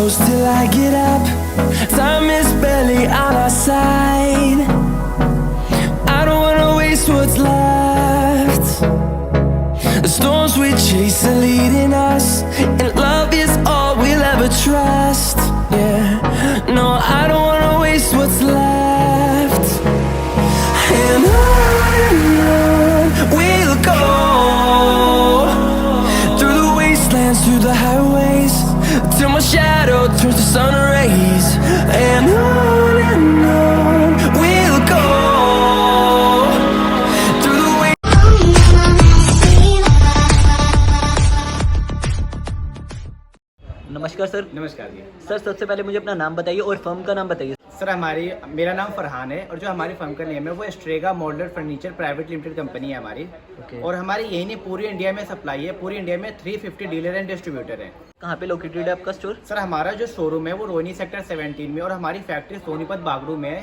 close till I get up. Time is barely on our side. I don't wanna waste what's left. The storms we chase are leading us, and love is all we'll ever trust. Yeah, no, I don't wanna waste what's left. And on we'll go, through the wastelands, through the highways, till my shadow turns to sun rays. And on we'll go, through the नमस्कार sir. नमस्कार जी। Sir सबसे पहले मुझे अपना नाम बताइए और firm का नाम बताइए। सर मेरा नाम फरहान है और जो हमारी फर्म का नेम है वो Strega modular furniture private limited company है हमारी। और हमारी यही नहीं पूरी इंडिया में सप्लाई है। पूरी इंडिया में 350 डीलर एंड डिस्ट्रीब्यूटर हैं। कहाँ पे लोकेटेड है आपका स्टोर? सर हमारा जो शोरूम है वो रोहिणी सेक्टर 17 में और हमारी फैक्ट्री सोनीपत बागड़ू में है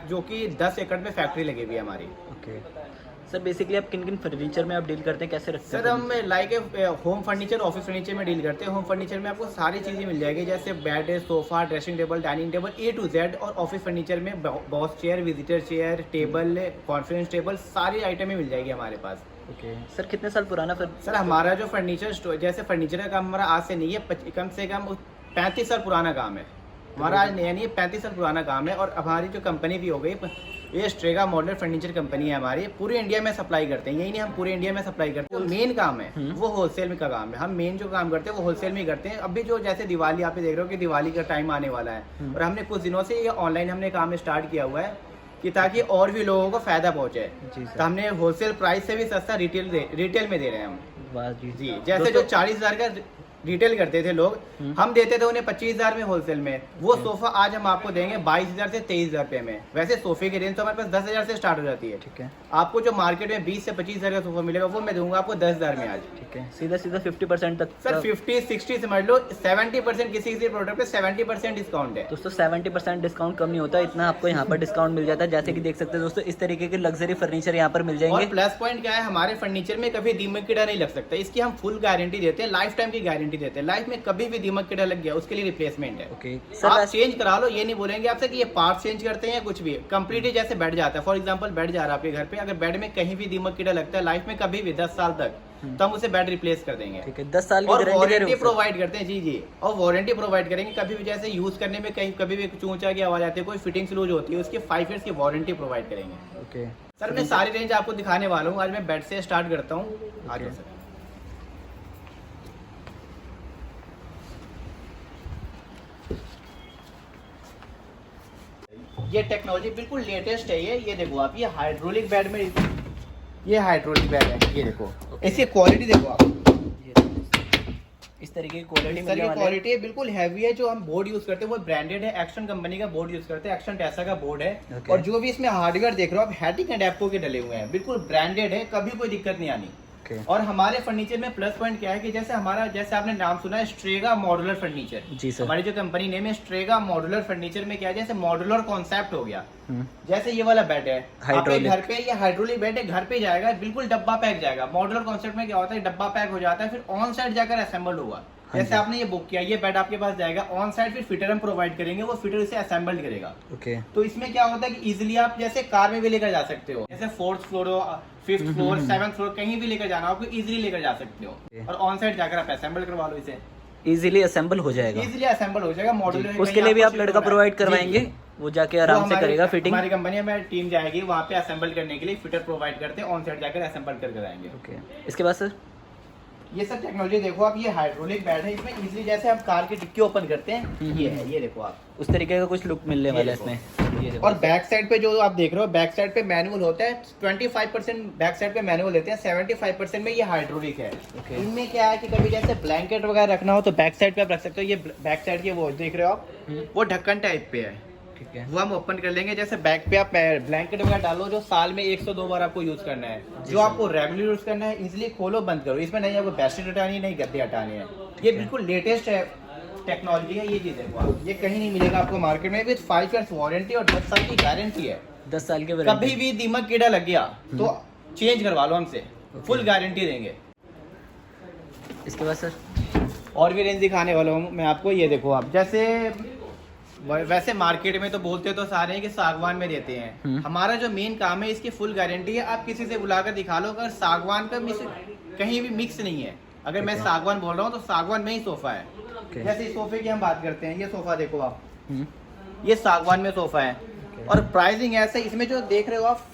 जो कि 10 एकड़ में फैक्ट्री लगी हुई है हमारी। ओके सर, बेसिकली आप किन किन फर्नीचर में आप डील करते हैं, कैसे रखते हैं? सर हम like home furniture, office furniture में डील करते हैं। होम फर्नीचर में आपको सारी चीज़ें मिल जाएगी, जैसे bed, sofa, dressing table, dining table A to Z। और ऑफिस फर्नीचर में boss chair, visitor chair, table, conference table, सारी आइटमें मिल जाएगी हमारे पास। ओके सर, कितने साल पुराना सर हमारा जो फर्नीचर स्टोर, जैसे फर्नीचर का काम हमारा आज से नहीं है, कम से कम 35 साल पुराना काम है हमारा। आज नया नहीं है, 35 साल पुराना काम है। और हमारी जो कंपनी भी हो गई, ये स्ट्रेगा मॉडुलर फर्नीचर कंपनी है हमारी। पूरी इंडिया में सप्लाई करते हैं। यही नहीं, हम पूरे इंडिया में सप्लाई करते हैं। मेन काम है वो होलसेल में का काम है। हम मेन जो काम करते हैं वो होलसेल में करते हैं। अभी जो जैसे दिवाली आप देख रहे हो कि दिवाली का टाइम आने वाला है, और हमने कुछ दिनों से ये ऑनलाइन हमने काम स्टार्ट किया हुआ है कि ताकि और भी लोगों को फायदा पहुंचे। तो हमने होलसेल प्राइस से भी सस्ता रिटेल में दे रहे हैं हम। वाह जी। जैसे जो 40,000 का रिटेल करते थे लोग, हम देते थे उन्हें 25,000 में होलसेल में। वो सोफा आज हम आपको देंगे 22,000 से 23,000 रुपए में। वैसे सोफे की रेंज तो हमारे पास 10,000 से स्टार्ट हो जाती है। ठीक है। आपको जो मार्केट में 20 से 25,000 का सोफा मिलेगा वो मैं दूंगा आपको 10,000 में आज। ठीक है, सीधा 50% तक। सर 50-60 समझ लो, 70% किसी प्रोडक्ट पे 70% डिस्काउंट है। दोस्तों 70% डिस्काउंट कम नहीं होता, इतना आपको यहाँ पर डिस्काउंट मिल जाता है। जैसे कि देख सकते हैं दोस्तों, इस तरीके के लग्जरी फर्नीचर यहाँ पर मिल जाएंगे। और प्लस पॉइंट क्या है, हमारे फर्नीचर में कभी दीमक कीड़ा नहीं लग सकता। इसकी हम फुल गारंटी देते हैं, लाइफ टाइम की गारंटी देते हैं। लाइफ में कभी भी दीमक कीड़ा लग गया उसके लिए रिप्लेसमेंट है। ओके सर आप चेंज करा लो, ये नहीं बोलेंगे आपसे कि ये पार्ट चेंज करते हैं कुछ भी। कंप्लीटली जैसे बैठ जाता है, फॉर एग्जांपल बैठ जा रहा है आपके घर पे, अगर बेड में कहीं भी दीमक कीड़ा लगता है लाइफ में कभी भी 10 साल तक, तो हम उसे बेड रिप्लेस कर देंगे। ठीक है, 10 साल की वारंटी प्रोवाइड करते हैं। जी और वारंटी प्रोवाइड करेंगे। कभी भी जैसे यूज करने में कहीं कभी भी चूंचा की आवाज आती है, कोई फिटिंग्स लूज होती है, उसकी 5 ईयर्स की वारंटी प्रोवाइड करेंगे। ओके सर मैं सारी रेंज आपको दिखाने वाला हूँ। आज मैं बेड से स्टार्ट करता हूँ। आगे सर ये टेक्नोलॉजी बिल्कुल लेटेस्ट है। ये देखो आप, ये हाइड्रोलिक बेड में, ये हाइड्रोलिक बेड है। ये देखो इसकी क्वालिटी देखो आप, इस तरीके की क्वालिटी है, बिल्कुल हैवी है। जो हम बोर्ड यूज करते हैं वो ब्रांडेड है, एक्शन कंपनी का बोर्ड यूज करते हैं, एक्शन टेसा का बोर्ड है। और जो भी इसमें हार्डवेयर देख रहे हो आप, हैटिंग एंड एप्को के डले हुए हैं, बिल्कुल ब्रांडेड है, कभी कोई दिक्कत नहीं आनी। और हमारे फर्नीचर में प्लस पॉइंट क्या है कि जैसे आपने नाम सुना है स्ट्रेगा मॉडुलर फर्नीचर। जी सर। हमारी जो कंपनी नेम है स्ट्रेगा मॉडुलर फर्नीचर में क्या है, जैसे मॉडुलर कॉन्सेप्ट हो गया। जैसे ये वाला बेड है आपके घर पे, ये हाइड्रोलिक बेड है, घर पे जाएगा, बिल्कुल डब्बा पैक जाएगा। मॉडुलर कॉन्सेप्ट में क्या होता है, डब्बा पैक हो जाता है, फिर ऑन साइड जाकर असेंबल होगा। जैसे आपने ये बुक किया, ये बेड आपके पास जाएगा ऑन साइड, फिर फिटर हम प्रोवाइड करेंगे, वो फिटर इसे असेंबल करेगा। ओके। तो इसमें क्या होता है कि इजीली आप जैसे कार में भी लेकर जा सकते हो, जैसे 4th फ्लोर हो, 5th फ्लोर, 7th फ्लोर, कहीं भी लेकर जाना आपको इजीली लेकर जा सकते हो। और ऑन साइड जाकर आप असेंबल करवा लो, इसे इजीली असेंबल हो जाएगा। इजीली असेंबल हो जाएगा मॉडुलर। उसके लिए भी आप लड़का प्रोवाइड करवाएंगे, वो जाके आराम से करेगा फिटिंग। हमारी कंपनी में टीम जाएगी वहाँ पे असेंबल करने के लिए, फिटर प्रोवाइड करते हैं, ऑन साइड जाकर असेंबल करके आएंगे। ओके, इसके बाद सर ये सब टेक्नोलॉजी देखो आप, ये हाइड्रोलिक बेड है। इसमें इजीली जैसे आप कार की डिक्की ओपन करते हैं, ये है, ये देखो आप, उस तरीके का कुछ लुक मिलने वाला है इसमें। ये और बैक साइड पे जो आप देख रहे हो, बैक साइड पे मैनुअल होता है। 25% बैक साइड पे मैनुअल लेते हैं, 75% में ये हाइड्रोलिक है। इनमें क्या है कि कभी जैसे ब्लैंकेट वगैरह रखना हो तो बैक साइड पे आप रख सकते हो। ये बैक साइड के वो देख रहे हो आप, वो ढक्कन टाइप पे है। ठीक है, वो हम ओपन कर लेंगे। जैसे बैक पे आप ब्लैंकेट वगैरह डालो, जो साल में 1 से 2 बार आपको यूज करना है, जो आपको रेगुलर यूज करना है, इजिली खोलो बंद करो। इसमें नहीं आपको बेडशीट हटानी है, नहीं गद्दे हटाने हैं। ये बिल्कुल लेटेस्ट है टेक्नोलॉजी है। ये चीज देखो, ये कहीं नहीं मिलेगा आपको मार्केट में। विद 5 ईयर्स वारंटी और 10 साल की गारंटी है। 10 साल के वारंटी। कभी भी दीमक कीड़ा लग गया तो चेंज करवा लो हमसे, फुल गारंटी देंगे। इसके बाद सर और भी रेंज दिखाने वाला हूँ मैं आपको। ये देखो आप, जैसे वैसे मार्केट में तो बोलते तो सारे हैं कि सागवान में देते हैं, हमारा जो मेन काम है इसकी फुल गारंटी है। आप किसी से बुलाकर दिखा लो, अगर सागवान का कहीं भी मिक्स नहीं है। अगर मैं सागवान बोल रहा हूँ तो सागवान में ही सोफा है। जैसे इस सोफे की हम बात करते हैं, ये सोफा देखो आप, ये सागवान में सोफा है। और प्राइसिंग ऐसे, इसमें जो देख रहे हो आप,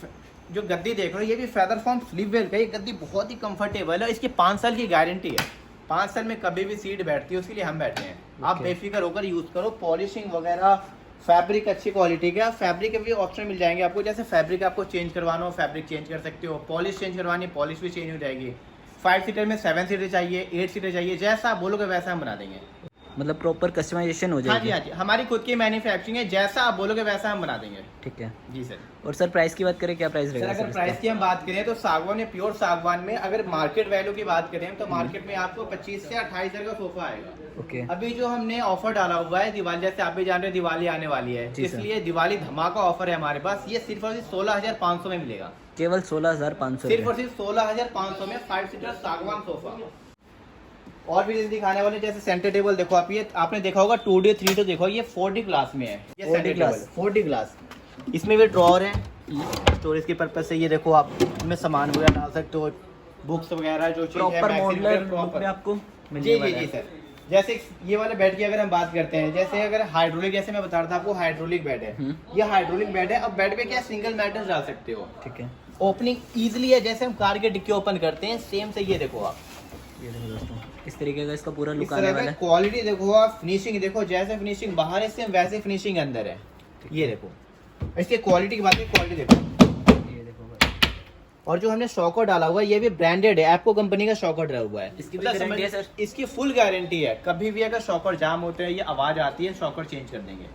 जो गद्दी देख रहे हो, ये भी फेदर फॉर्म स्लीप वेल का। ये गद्दी बहुत ही कंफर्टेबल है, इसकी 5 साल की गारंटी है। 5 साल में कभी भी सीट बैठती है, उसके लिए हम बैठे हैं। आप बेफिक्र होकर यूज करो। पॉलिशिंग वगैरह, फैब्रिक अच्छी क्वालिटी का। फैब्रिक के भी ऑप्शन मिल जाएंगे आपको, जैसे फैब्रिक आपको चेंज करवाना हो फैब्रिक चेंज कर सकते हो, पॉलिश चेंज करवानी पॉलिश भी चेंज हो जाएगी। 5 सीटर में 7 सीटर चाहिए, 8 सीटर चाहिए, जैसा आप बोलोगे वैसा हम बना देंगे। मतलब प्रॉपर कस्टमाइजेशन हो जाएगी। हाँ जी, हमारी खुद की मैन्युफैक्चरिंग है, जैसा आप बोलोगे वैसा हम बना देंगे। ठीक है जी सर। और सर प्राइस की बात करें, क्या प्राइस रहेगा? सर अगर प्राइस की हम बात करें तो सागवान में, प्योर सागवान में अगर मार्केट वैल्यू की बात करें तो मार्केट में आपको 25 से 28 हज़ार का सोफा आएगा। ओके। अभी जो हमने ऑफर डाला हुआ है दिवाली, जैसे आप भी जान रहे हैं दिवाली आने वाली है, इसलिए दिवाली धमाका ऑफर है हमारे पास। ये सिर्फ और सिर्फ 16,500 में मिलेगा। केवल 16,500? सिर्फ और सिर्फ 16,500 में 5 सीटर सागवान सोफा। और भी दिखाने वाले, जैसे सेंटर टेबल देखो आप, ये आपने देखा होगा 2D 3D देखो, ये 4D ग्लास में है। ये 4D ग्लास, 4D ग्लास। इसमें भी ड्रॉअर है स्टोरेज के पर्पज से। ये देखो आप इसमें सामान वगैरह डाल सकते हो, बुक्स वगैरह जो चीज है प्रॉपर मॉडुलर लुक में आपको मिलने वाला है। जी सर। जैसे ये वाले बेड की अगर हम बात करते हैं, जैसे अगर हाइड्रोलिक, जैसे मैं बता रहा था आपको हाइड्रोलिक बेड है, ये हाइड्रोलिक बेड है। अब बेड पे क्या सिंगल मैट्रेस डाल सकते हो। ठीक है। ओपनिंग इजीली है, जैसे हम कार के डिक्की ओपन करते हैं सेम से। ये देखो आप, ये देखो दोस्तों, इस तरीके का इसका पूरा लुक आने वाला है। क्वालिटी देखो आप, फिनिशिंग देखो, जैसे फिनिशिंग बाहर है सेम वैसे फिनिशिंग अंदर है। ये देखो, इसकी क्वालिटी की बात है, क्वालिटी देखो। ये देखो भाई। और जो हमने शॉकर डाला हुआ है ये भी ब्रांडेड है, एप्को कंपनी का शॉकर डला हुआ है। इसकी भी गारंटी है सर? इसकी फुल गारंटी है। कभी भी अगर शॉकर जाम होते हैं, ये आवाज आती है, शॉकर चेंज कर देंगे।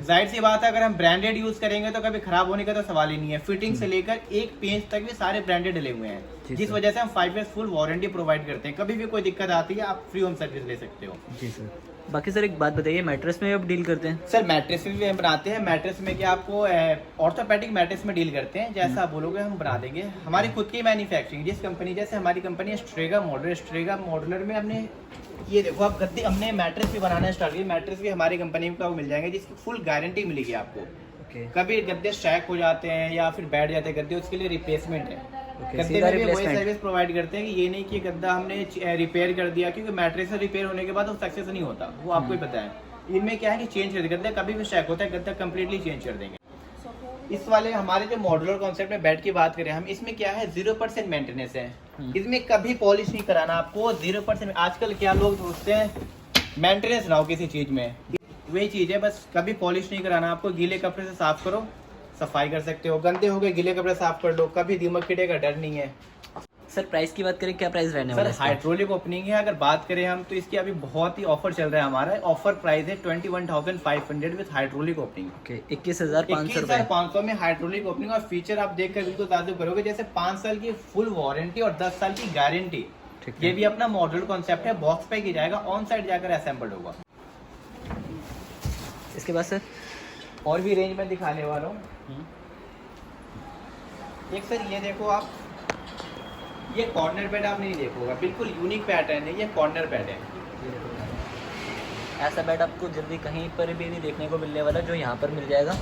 जाहिर सी बात है, अगर हम ब्रांडेड यूज करेंगे तो कभी खराब होने का तो सवाल ही नहीं है। फिटिंग से लेकर एक पेंच तक भी सारे ब्रांडेड डले हुए हैं, जिस वजह से हम 5 ईयर्स फुल वारंटी प्रोवाइड करते हैं। कभी भी कोई दिक्कत आती है आप फ्री होम सर्विस ले सकते हो। जी सर। बाकी सर एक बात बताइए, मैट्रेस में अब डील करते हैं? सर मैट्रेस में भी हम बनाते हैं। मैट्रेस में क्या आपको ऑर्थोपेडिक मैट्रेस में डील करते हैं, जैसा आप बोलोगे हम बना देंगे। हमारी खुद की मैन्युफैक्चरिंग, जिस कंपनी, जैसे हमारी कंपनी है स्ट्रेगा मॉडुलर। स्ट्रेगा मॉडुलर में हमने ये देखो आप गद्दी, हमने मैट्रेस भी बनाना स्टार्ट किया। मैट्रेस भी हमारी कंपनी का मिल जाएंगे, जिसकी फुल गारंटी मिलेगी आपको। कभी गद्दे स्ट्रैक हो जाते हैं या फिर बैठ जाते हैं गद्दे, उसके लिए रिप्लेसमेंट है। गद्दे में भी वही सर्विस प्रोवाइड करते हैं कि ये नहीं कि गद्दा हमने रिपेयर कर दिया, क्योंकि मैट्रेस रिपेयर होने के बाद वो सक्सेस नहीं होता, वो आपको ही पता है। इनमें क्या है कि चेंज कर देंगे, गद्दा कभी भी स्ट्रैक होता है, गद्दा कम्प्लीटली चेंज कर देंगे। इस वाले हमारे जो मॉडुलर कॉन्सेप्ट में बेड की बात करें हम, इसमें क्या है 0% मेंटेनेंस है। इसमें कभी पॉलिश नहीं कराना आपको, 0%। आजकल क्या लोग सोचते हैं मेंटेनेंस ना हो किसी चीज में, वही चीज है, बस कभी पॉलिश नहीं कराना आपको। गीले कपड़े से साफ करो, सफाई कर सकते हो। गंदे हो गए, गीले कपड़े साफ कर लो, कभी दीमक कीड़े का डर नहीं है। सर प्राइस की बात करें, क्या प्राइस रहने वाला है? सर हाइड्रोलिक ओपनिंग है, अगर बात करें हम तो इसकी अभी बहुत ही ऑफर चल रहा है हमारा। ऑफर प्राइस है 21,500 विद हाइड्रोलिक ओपनिंग। 21,500 में हाइड्रोलिक ओपनिंग। और फीचर आप देखकर बिल्कुल ताजुब करोगे, जैसे 5 साल की फुल वारंटी और 10 साल की गारंटी। ये भी अपना मॉडल कॉन्सेप्ट है, बॉक्स पैक ही जाएगा, ऑन साइड जाकर असेंबल्ड होगा। इसके बाद सर और भी रेंज में दिखाने वाला हूँ। एक सर ये देखो आप, ये कॉर्नर बेड आप नहीं देखोगा, बिल्कुल यूनिक पैटर्न है, ये कॉर्नर बेड है। ऐसा बेड आपको जल्दी कहीं पर भी नहीं देखने को मिलने वाला, जो यहाँ पर मिल जाएगा।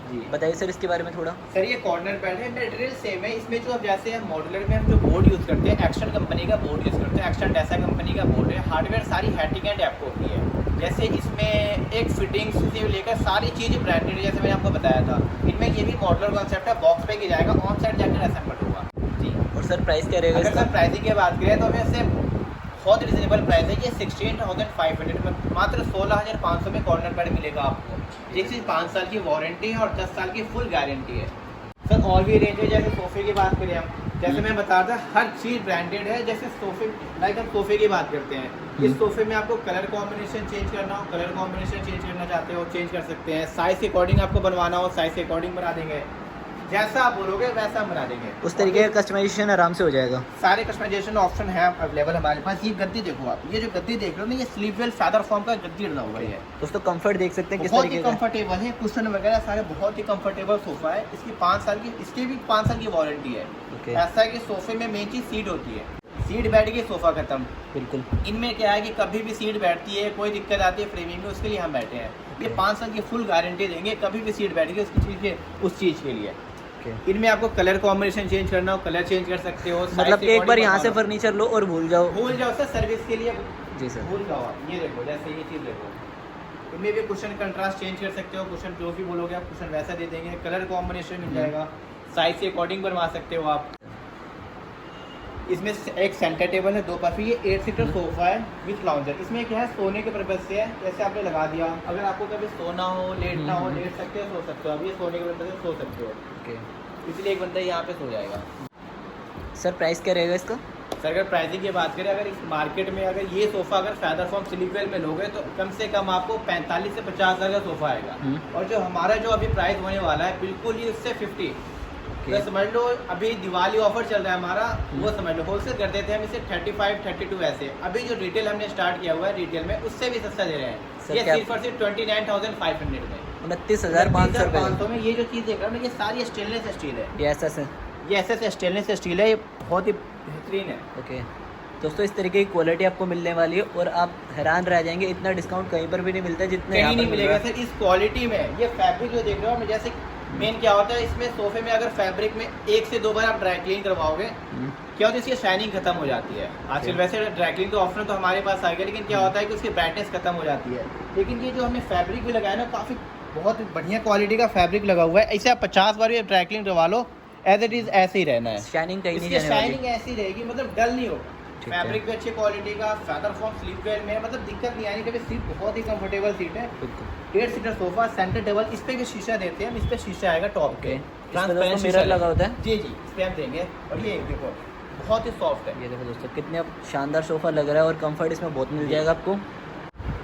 जी बताइए सर इसके बारे में थोड़ा। सर ये कॉर्नर बेड है, मटेरियल सेम है। इसमें जो अब जैसे हम मॉडुलर में हम जो बोर्ड यूज़ करते हैं, एक्शन कंपनी का बोर्ड यूज़ करते हैं, एक्शन डेसा कंपनी का बोर्ड है। हार्डवेयर सारी हैटिंग एंड एप्को की है। जैसे इसमें एक फिटिंग्स से लेकर सारी चीज़ ब्रांडेड, जैसे मैंने आपको बताया था। इनमें ये भी मॉडुलर कॉन्सेप्ट है, बॉक्स पे ही जाएगा, ऑन साइड जाकर असेंबल होगा। जी। और सर प्राइस क्या रहेगा? अगर सर प्राइसिंग की बात करें तो वैसे बहुत रिजनेबल प्राइस है। ये 16,500 में मात्र 16,500 में कॉर्नर बेड मिलेगा आपको, जिसकी 5 साल की वारंटी है और 10 साल की फुल गारंटी है। सर और भी रेंज है, जैसे सोफे की बात करें हम, जैसे मैं बता रहा था हर चीज़ ब्रांडेड है। जैसे सोफे, लाइक हम सोफे की बात करते हैं, इस सोफे में आपको कलर कॉम्बिनेशन चेंज करना हो, कलर कॉम्बिनेशन चेंज करना चाहते हो चेंज कर सकते हैं। साइज के अकॉर्डिंग आपको बनवाना हो, साइज के अकॉर्डिंग बना देंगे, जैसा आप बोलोगे वैसा हम बना देंगे। उस तरीके का कस्टमाइजेशन आराम से हो जाएगा। सारे कस्टमाइजेशन ऑप्शन है अवेलेबल हमारे पास। ये गद्दी देखो आप, ये जो गद्दी देख रहे हो ना, ये स्लीप वेल फैदर फॉर्म का गद्दी डला हुआ है। दोस्तों कंफर्ट देख सकते हैं किस बहुत तरीके ही का कंफर्टेबल है, कुशन वगैरह सारे बहुत ही कंफर्टेबल सोफा है। इसकी 5 साल की, इसकी भी 5 साल की वारंटी है। ऐसा है कि सोफे में मेन चीज सीट होती है। सीट बैठ गई, सोफ़ा खत्म। बिल्कुल। इनमें क्या है कि कभी भी सीट बैठती है, कोई दिक्कत आती है फ्रेमिंग में, उसके लिए हम बैठे हैं। ये 5 साल की फुल गारंटी देंगे, कभी भी सीट बैठ गई उस चीज़ के लिए। इनमें आपको कलर कॉम्बिनेशन चेंज करना हो, कलर चेंज कर सकते हो। मतलब एक बार यहाँ से फर्नीचर लो और भूल जाओ सर, सर्विस के लिए जी सर, भूल जाओ आप। ये देखो, जैसे ये चीज़ देखो, इनमें भी कुशन कंट्रास्ट चेंज कर सकते हो, कुशन जो भी बोलोगे आप कुशन वैसा दे देंगे, कलर कॉम्बिनेशन मिल जाएगा, साइज के अकॉर्डिंग बनवा सकते हो आप। इसमें एक सेंटर टेबल है, 2 काफ़ी, ये 8 सीटर सोफ़ा है विथ लाउंजर। इसमें क्या है, सोने के पर्पज़ से है, जैसे आपने लगा दिया, अगर आपको कभी सोना हो, लेटना हो, लेट सकते हो, सो सकते हो। अब ये सोने के पर्पज़ से सो सकते हो, इसलिए एक बंदा यहाँ पे सो जाएगा। सर प्राइस क्या रहेगा इसका? सर अगर प्राइसिंग की बात करें, अगर इस मार्केट में अगर ये सोफ़ा अगर फैदर फॉर्म स्लीपवेल में लोगे तो कम से कम आपको 45 से 50 हज़ार का सोफ़ा आएगा। और जो हमारा जो अभी प्राइस होने वाला है, बिल्कुल ही उससे 50। तो समझ लो अभी दिवाली ऑफर चल रहा है हमारा, वो समझ लो। होलसेल कर देते हैं हम इसे 35, 32 ऐसे। अभी जो रिटेल हमने स्टार्ट किया हुआ है, रिटेल में उससे भी सस्ता दे रहे हैं। ये सिर्फ और सिर्फ 29,500 में, 29,500 में। ये जो चीज़ देख रहा हूँ, ये सारी स्टेनलेस स्टील है। ये ऐसा है, ये ऐसे स्टेनलेस स्टील है, ये बहुत ही बेहतरीन है। ओके दोस्तों, इस तरीके की क्वालिटी आपको मिलने वाली है और आप हैरान रह जाएंगे, इतना डिस्काउंट कहीं पर भी नहीं मिलता जितने कहीं नहीं मिलेगा सर इस क्वालिटी में। ये फैब्रिक जो देख रहे हो, जैसे मेन क्या होता है इसमें सोफे में, अगर फैब्रिक में 1 से 2 बार आप ड्राई क्लीन करवाओगे, क्या होता है इसकी शाइनिंग खत्म हो जाती है। आजकल वैसे ड्राई क्लीन का ऑप्शन तो हमारे पास आ गया, लेकिन क्या होता है कि उसकी ब्राइटनेस खत्म हो जाती है। लेकिन ये जो हमने फैब्रिक भी लगाया ना, काफ़ी बहुत बढ़िया क्वालिटी का फैब्रिक लगा हुआ है। इसे आप 50 बार भी ड्राई क्लीन करवा लो, एज इट इज ऐसे ही रहना है। शाइनिंग कहीं नहीं जाने वाली, शाइनिंग ऐसी रहेगी, मतलब डल नहीं होगा। फैब्रिक भी अच्छी क्वालिटी का, फैदर फॉर्म स्लीपवेल में, मतलब दिक्कत नहीं आनी कभी। सीट बहुत ही कंफर्टेबल सीट है, 8 सीटर सोफा, सेंटर टेबल, इस पे भी शीशा देते हैं हम। इस पे शीशा आएगा टॉप के, ट्रांसपेरेंट मिरर लगा होता है। जी जी, इस पे हम देंगे। और ये देखो बहुत ही सॉफ्ट है। ये देखो दोस्तों, कितने शानदार सोफा लग रहा है और कंफर्ट इसमें बहुत मिल जाएगा आपको।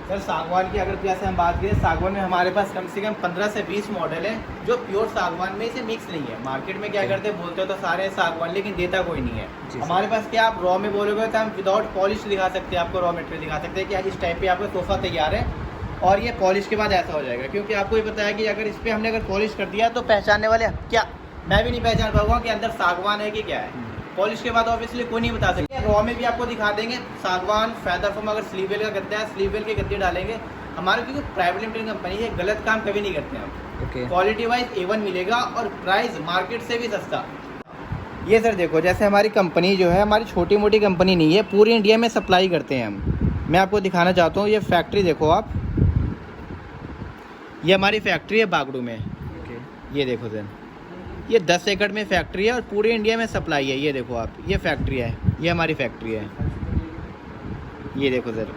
सर सागवान की अगर जैसे हम बात करें, सागवान में हमारे पास कम से कम 15 से 20 मॉडल है जो प्योर सागवान में से मिक्स नहीं है। मार्केट में क्या करते हैं, बोलते हो तो सारे सागवान, लेकिन देता कोई नहीं है। हमारे पास क्या, आप रॉ में बोलोगे तो हम विदाउट पॉलिश दिखा सकते हैं, आपको रॉ मटेरियल दिखा सकते हैं कि इस टाइप पे आपका सोफ़ा तैयार है और ये पॉलिश के बाद ऐसा हो जाएगा। क्योंकि आपको ये पता है कि अगर इस पर हमने अगर पॉलिश कर दिया तो पहचानने वाले क्या, मैं भी नहीं पहचान पाऊंगा कि अंदर सागवान है कि क्या है। पॉलिश के बाद ऑब्वियसली कोई नहीं बता सकते। रॉ में भी आपको दिखा देंगे सागवान, फैदर फॉर्म, अगर स्लीववेल का गद्दा है, स्लीववेल के गद्दे डालेंगे। हमारे क्योंकि प्राइवेट लिमिटेड कंपनी है, गलत काम कभी नहीं करते हम। क्वालिटी वाइज A1 मिलेगा और प्राइस मार्केट से भी सस्ता। ये सर देखो, जैसे हमारी कंपनी जो है, हमारी छोटी मोटी कंपनी नहीं है, पूरी इंडिया में सप्लाई करते हैं हम। मैं आपको दिखाना चाहता हूँ, ये फैक्ट्री देखो आप, ये हमारी फैक्ट्री है बागड़ू में। ये देखो सर, ये 10 एकड़ में फैक्ट्री है और पूरे इंडिया में सप्लाई है। ये देखो आप, ये फैक्ट्री है, ये हमारी फैक्ट्री है। ये देखो सर,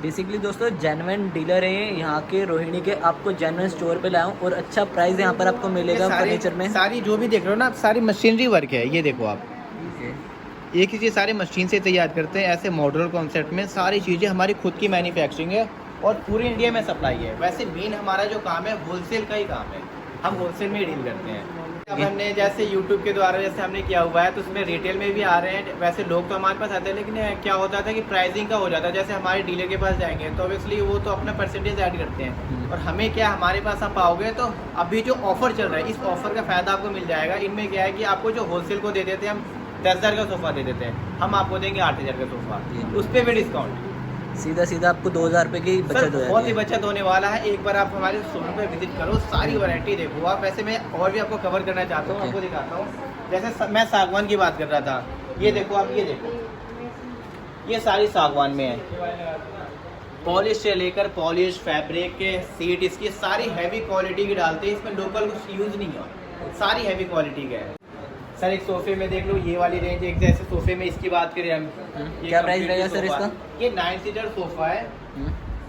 बेसिकली दोस्तों जेन्युइन डीलर है यहाँ के, रोहिणी के। आपको जेन्युइन स्टोर पे लाऊं और अच्छा प्राइस यहाँ पर आपको मिलेगा फर्नीचर में। सारी जो भी देख रहे हो ना आप, सारी मशीनरी वर्क है। ये देखो आप, एक ही चीज़ सारी मशीन से तैयार करते हैं, ऐसे मॉड्यूलर कॉन्सेप्ट में सारी चीज़ें हमारी खुद की मैन्युफैक्चरिंग है और पूरे इंडिया में सप्लाई है। वैसे मेन हमारा जो काम है होलसेल का ही काम है, हम होलसेल में डील करते हैं। अब हमने जैसे यूट्यूब के द्वारा जैसे हमने किया हुआ है, तो उसमें रिटेल में भी आ रहे हैं। वैसे लोग तो हमारे पास आते हैं, लेकिन क्या होता था कि प्राइसिंग का हो जाता है। जैसे हमारे डीलर के पास जाएंगे तो ऑब्वियसली वो तो अपना परसेंटेज ऐड करते हैं, और हमें क्या, हमारे पास आप आओगे तो अभी जो ऑफर चल रहा है, इस ऑफर का फ़ायदा आपको मिल जाएगा। इनमें क्या है कि आपको जो होलसेल को दे देते हैं हम 10,000 का सोफ़ा दे देते हैं, हम आपको देंगे 8,000 का सोफ़ा, उस पर भी डिस्काउंट। सीधा आपको 2,000 रुपये की बचत हो जाती है। बहुत ही बचत होने वाला है। एक बार आप हमारे शोरूम पे विजिट करो, सारी वैरायटी देखो आप। वैसे मैं और भी आपको कवर करना चाहता हूँ, आपको दिखाता हूँ। जैसे मैं सागवान की बात कर रहा था, ये देखो आप, ये देखो, ये सारी सागवान में है। पॉलिश से लेकर पॉलिश, फैब्रिक के सीट, इसकी सारी हैवी क्वालिटी की डालते हैं, इसमें लोकल कुछ यूज़ नहीं है, सारी हैवी क्वालिटी का है। सर एक सोफे में देख लो, ये वाली रेंज, एक जैसे सोफे में इसकी बात करें हम, क्या प्राइस रहेगा सर इसका? ये 9 सीटर सोफा है,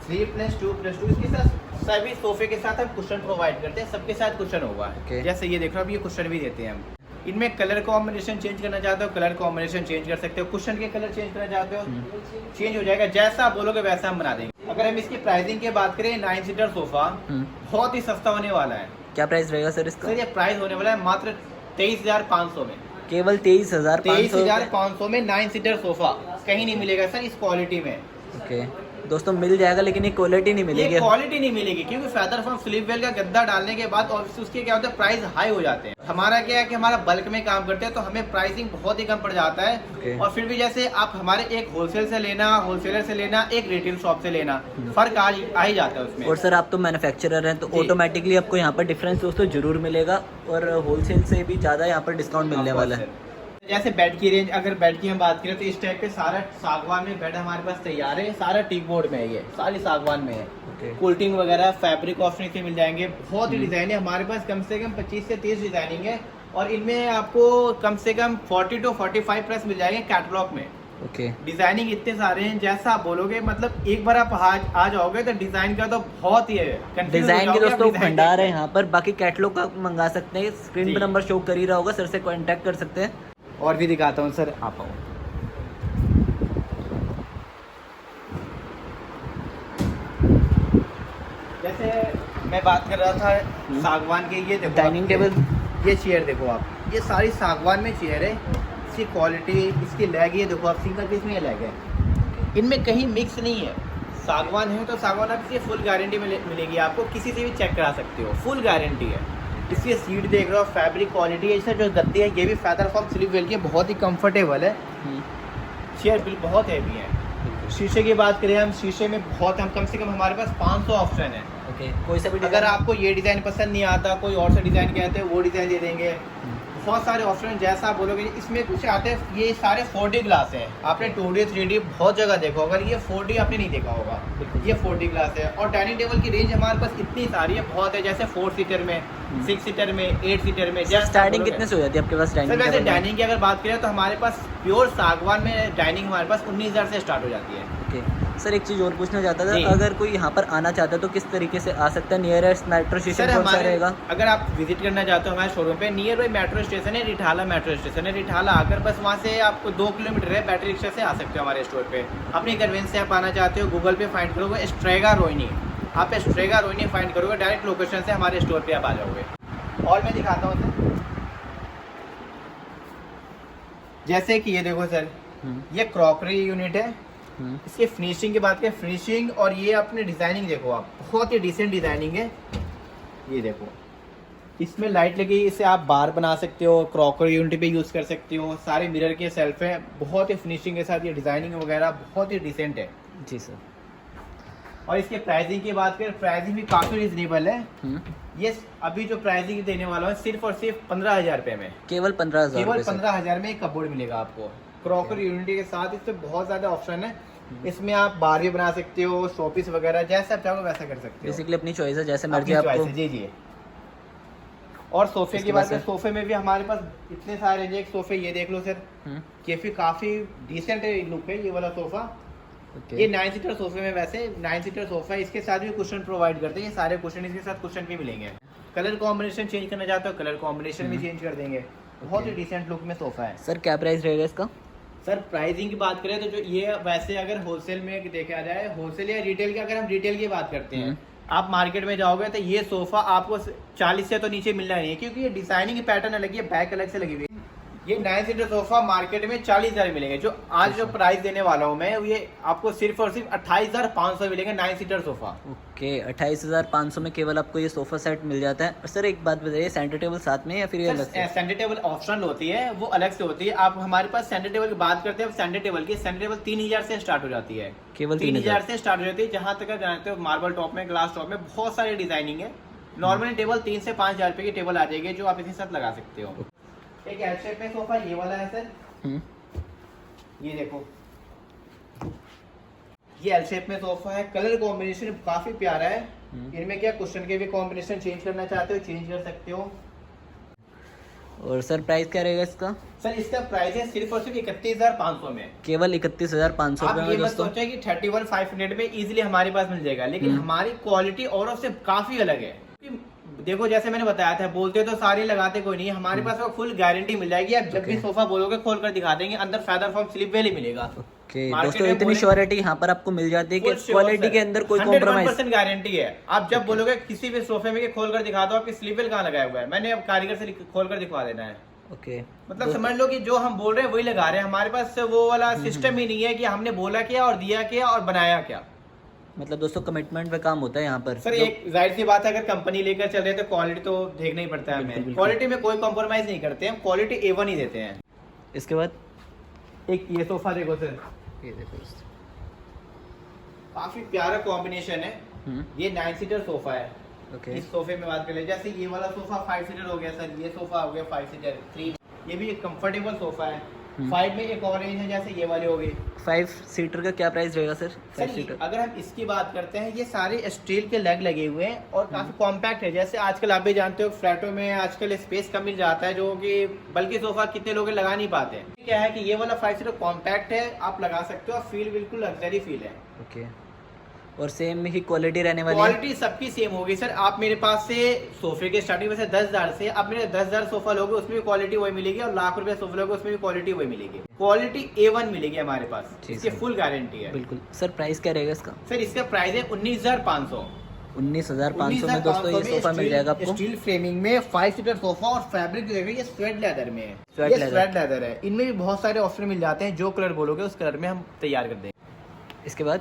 3+2+2। इसके साथ सभी सोफे के साथ हम कुशन प्रोवाइड करते हैं, सबके साथ कुशन होगा। जैसे ये देख रहे हो, अब ये कुशन भी देते हैं हम। इनमें कलर कॉम्बिनेशन चेंज करना चाहते हो, कलर कॉम्बिनेशन चेंज कर सकते हो। कुशन के कलर चेंज करना चाहते हो, चेंज हो जाएगा, जैसा आप बोलोगे वैसा हम बना देंगे। अगर हम इसकी प्राइसिंग की बात करें, 9 सीटर सोफा बहुत ही सस्ता होने वाला है। क्या प्राइस रहेगा सर इसका? सर ये प्राइस होने वाला है मात्र 23,500 में, केवल 23,500 में 9 सीटर सोफा। कहीं नहीं मिलेगा सर इस क्वालिटी में। ओके दोस्तों मिल जाएगा, लेकिन ये क्वालिटी नहीं मिलेगी। ये क्वालिटी नहीं मिलेगी क्योंकि फेदर फॉर्म स्लीप वेल का गद्दा डालने के बाद और उसके क्या होता है, प्राइस हाई हो जाते हैं। हमारा क्या है कि हमारा बल्क में काम करते हैं तो हमें प्राइसिंग बहुत ही कम पड़ जाता है। और फिर भी जैसे आप हमारे एक होलसेल से लेना, होलसेलर से लेना, एक रिटेल शॉप से लेना, फर्क आ ही जाता है उसमें। और सर आप तो मैन्युफैक्चरर हैं तो ऑटोमेटिकली आपको यहाँ पर डिफरेंस दोस्तों जरूर मिलेगा, और होलसेल से भी ज़्यादा यहाँ पर डिस्काउंट मिलने वाला है। जैसे बेड की रेंज, अगर बेड की हम बात करें तो इस टाइप के सारा सागवान में बेड हमारे पास तैयार है, सारा टीक बोर्ड में है, ये सारी सागवान में है। कोल्टिंग वगैरह फैब्रिक ऑप्शन से मिल जाएंगे, बहुत ही डिजाइन है हमारे पास, कम से कम 25 से 30 डिजाइनिंग है, और इनमें आपको कम से कम 40 to 45 प्लस मिल जाएंगे कैटलॉग में। डिजाइनिंग इतने सारे हैं, जैसा आप बोलोगे मतलब एक बार आप आ जाओगे तो डिजाइन का तो बहुत ही है, डिजाइन के दोस्तों भंडार है यहाँ पर। बाकी कैटलॉग का मंगा सकते हैं, स्क्रीन पर नंबर शो कर ही रहा होगा, सर से कांटेक्ट कर सकते हैं। और भी दिखाता हूँ सर, आप आओ। जैसे मैं बात कर रहा था सागवान के, ये देखो डाइनिंग टेबल, ये चेयर देखो आप, ये सारी सागवान में चेयर है। इसकी क्वालिटी, इसकी लेग, ये देखो आप सिंगल पीस में ये लेग है, इनमें कहीं मिक्स नहीं है। सागवान है तो सागवान आप इसकी फुल गारंटी मिलेगी आपको, किसी से भी चेक करा सकते हो, फुल गारंटी है। इसकी सीट देख रहे हो, फैब्रिक क्वालिटी है, इससे जो गद्दे हैं ये भी फेदर फॉर्म स्लीप वेल की, बहुत ही कंफर्टेबल है। चेयर बिल बहुत हैवी है। शीशे की बात करें हम, शीशे में बहुत, हम कम से कम हमारे पास 500 ऑप्शन है। कोई सा भी अगर आपको ये डिज़ाइन पसंद नहीं आता, कोई और सा डिज़ाइन कहते हैं वो डिज़ाइन दे देंगे, बहुत सारे ऑप्शन जैसा आप बोलोगे। इसमें कुछ आते हैं, ये सारे 4D ग्लास है, आपने 2D 3D बहुत जगह देखा होगा, ये 4D आपने नहीं देखा होगा, ये 4D ग्लास है। और डाइनिंग टेबल की रेंज हमारे पास इतनी सारी है, बहुत है, जैसे 4 सीटर में, 6 सीटर में, 8 सीटर में। स्टार्टिंग कितने से हो जाती है आपके पास डाइनिंग? वैसे डाइनिंग की अगर बात करें तो हमारे पास प्योर सागवान में डाइनिंग हमारे पास 19,000 से स्टार्ट हो जाती है। सर एक चीज़ और पूछना चाहता था, अगर कोई यहाँ पर आना चाहता है तो किस तरीके से आ सकता है? नियरेस्ट मेट्रो स्टेशन कौन सा रहेगा? अगर आप विजिट करना चाहते हो हमारे शोरूम पे, नियर बाई मेट्रो स्टेशन है, रिठाला मेट्रो स्टेशन है। रिठाला आकर बस वहाँ से आपको 2 किलोमीटर है, बैटरी रिक्शा से आ सकते हो हमारे स्टोर पे। अपनी कन्वेंस से आप आना चाहते हो, गूगल पे फाइंड करोगे स्ट्रेगा रोहिणी, आप स्ट्रेगा रोहिणी फाइंड करोगे, डायरेक्ट लोकेशन से हमारे स्टोर पे आप आ जाओगे। और मैं दिखाता हूँ सर, जैसे कि ये देखो सर, ये क्रॉकरी यूनिट है। इसकी फिनिशिंग की बात करें, फिनिशिंग और ये अपने डिजाइनिंग देखो आप, बहुत ही डिसेंट डिजाइनिंग है। ये देखो इसमें लाइट लगी, इसे आप बार बना सकते हो, क्रॉकरी यूनिट पे यूज कर सकते हो। सारे मिरर के सेल्फ है, बहुत ही फिनिशिंग के साथ, ये डिजाइनिंग वगैरह बहुत ही डिसेंट है। जी सर। और इसके प्राइसिंग की बात करें, प्राइसिंग भी काफी रिजनेबल है। ये अभी जो प्राइसिंग देने वाला है सिर्फ और सिर्फ 15,000 रुपए में, केवल 15,000, केवल 15,000 में एक कपबोर्ड मिलेगा आपको क्रॉकरी यूनिटी के साथ। इसमें बहुत ज्यादा ऑप्शन है, इसमें आप बार भी बना सकते हो, शोपीस वगैरह जैसा आप चाहो वैसा कर सकते हो। बेसिकली अपनी चॉइस है, जैसे मर्जी आपको। जी जी। और सोफे की बात करें, सोफे में भी हमारे पास इतने सारे हैं। एक सोफे ये देख लो सर, काफी डिसेंट लुक है ये वाला सोफा। ये 9 सीटर सोफे में, वैसे 9 सीटर सोफा है, इसके साथ भी कुशन प्रोवाइड करते हैं। ये सारे कुशन इसके साथ कुशन भी मिलेंगे। कलर कॉम्बिनेशन चेंज करना चाहते हो, कलर कॉम्बिनेशन भी चेंज कर देंगे। बहुत ही डिसेंट लुक में सोफा है। सर क्या प्राइस रहेगा इसका? सर प्राइसिंग की बात करें तो जो ये वैसे अगर होलसेल में देखा जाए, होलसेल या रिटेल की, अगर हम रिटेल की बात करते हैं, आप मार्केट में जाओगे तो ये सोफा आपको 40 से तो नीचे मिलना नहीं है, क्योंकि ये डिजाइनिंग पैटर्न अलग है, बैक अलग से लगी हुई है। ये 9 सीटर सोफा मार्केट में 40,000 मिलेंगे। जो आज जो प्राइस देने वाला हूँ मैं, ये आपको सिर्फ और सिर्फ 28,500 मिलेंगे 9 सीटर सोफा। ओके, 28,500 में केवल आपको ये सोफा सेट मिल जाता है। सर एक बात बताइए, सेंटर टेबल साथ में या फिर ये अलग से? सेंटर टेबल ऑप्शनल होती है, वो अलग से होती है। आप हमारे पास सेंटर टेबल की बात करते हैं, सेंटर टेबल की 3,000 से स्टार्ट हो जाती है, केवल 3,000 से स्टार्ट हो जाती है। जहाँ तक जानते हो मार्बल टॉप में, ग्लास टॉप में बहुत सारी डिजाइनिंग है। नॉर्मली टेबल 3 से 5,000 रुपए की टेबल आ जाएगी, जो आप इसके साथ लगा सकते हो। एक एल शेप में सोफा ये वाला है सर, ये देखो, ये एल शेप में सोफा है। कलर कॉम्बिनेशन काफी प्यारा है। इनमें क्या कुशन के भी कॉम्बिनेशन चेंज करना चाहते हो, चेंज कर सकते हो। और सर प्राइस क्या रहेगा इसका? सर इसका प्राइस है सिर्फ और सिर्फ 31,500 में, केवल 31,500 रुपए में। दोस्तों सोचा कि 31,500 में इजीली हमारे पास मिल जाएगा, लेकिन हमारी क्वालिटी औरों से काफी अलग है। देखो जैसे मैंने बताया था, बोलते तो सारे लगाते कोई नहीं, हमारे पास फुल गारंटी मिल जाएगी। आप जब भी सोफा बोलोगे खोल कर दिखा देंगे, अंदर फेदर फॉर्म स्लीप वेल ही मिलेगा। दोस्तों इतनी श्योरिटी यहाँ पर आपको मिल जाती है कि क्वालिटी के अंदर कोई कॉम्प्रोमाइज, 100% गारंटी है। आप जब बोलोगे किसी भी सोफे में खोल कर दिखा दो, आपकी स्लीप वेल कहाँ लगाया हुआ है, मैंने अब कारीगर से खोल कर दिखवा देना है। ओके, मतलब समझ लो कि जो हम बोल रहे हैं वही लगा रहे हैं। हमारे पास वो वाला सिस्टम ही नहीं है कि हमने बोला क्या और दिया क्या और बनाया क्या। मतलब दोस्तों कमिटमेंट पे काम होता है यहाँ पर। सर एक जाहिर सी बात है, अगर कंपनी लेकर चल रहे हैं तो क्वालिटी तो देखना ही पड़ता है बिल्कुल, हमें। बिल्कुल। क्वालिटी में कोई कॉम्प्रोमाइज नहीं करते हैं, क्वालिटी A1 ही देते हैं। इसके बाद एक ये सोफा देखो सर, ये देखो दोस्तों। काफी प्यारा कॉम्बिनेशन है। ये 9 सीटर सोफा है। ओके। इस सोफे में बात करें, जैसे ये वाला सोफा 5 सीटर हो गया सर, ये सोफा हो गया 5 सीटर 3। ये भी एक कंफर्टेबल सोफा है। 5 में एक और रेंज है, जैसे ये वाली हो गई। 5 सीटर का क्या प्राइस रहेगा सर? 5 सर सीटर अगर हम इसकी बात करते हैं, ये सारे स्टील के लेग लगे हुए हैं और काफी कॉम्पैक्ट है। जैसे आजकल आप भी जानते हो फ्लैटों में आजकल स्पेस कम मिल जाता है, जो कि बल्कि सोफा कितने लोग लगा नहीं पाते हैं। क्या है कि ये वाला 5 सीटर कॉम्पैक्ट है, आप लगा सकते हो, फील बिल्कुल लग्जरी फील है। ओके। और सेम ही क्वालिटी रहने वाली है? क्वालिटी सबकी सेम होगी सर। आप मेरे पास से सोफे के स्टार्टिंग में से 10,000 से आप मेरे 10,000 सोफा लोगे, उसमें भी क्वालिटी वही मिलेगी, और लाख रुपए सोफा लोगे उसमें भी क्वालिटी वही मिलेगी। क्वालिटी A1 मिलेगी हमारे पास, ठीक इसकी है। फुल गारंटी है। बिल्कुल सर। प्राइस क्या रहेगा इसका? सर इसका प्राइस है 19,500। 19,500 में दोस्तों ये सोफा मिल जाएगा आपको। स्टील फ्रेमिंग में 5 सीटर सोफा, और फैब्रिक जो है ये स्वेट लेदर में है। स्वेट ये लेदर। स्वेट लेदर है। इनमें भी बहुत सारे ऑप्शन मिल जाते हैं, जो कलर बोलोगे उस कलर में हम तैयार कर देंगे। इसके बाद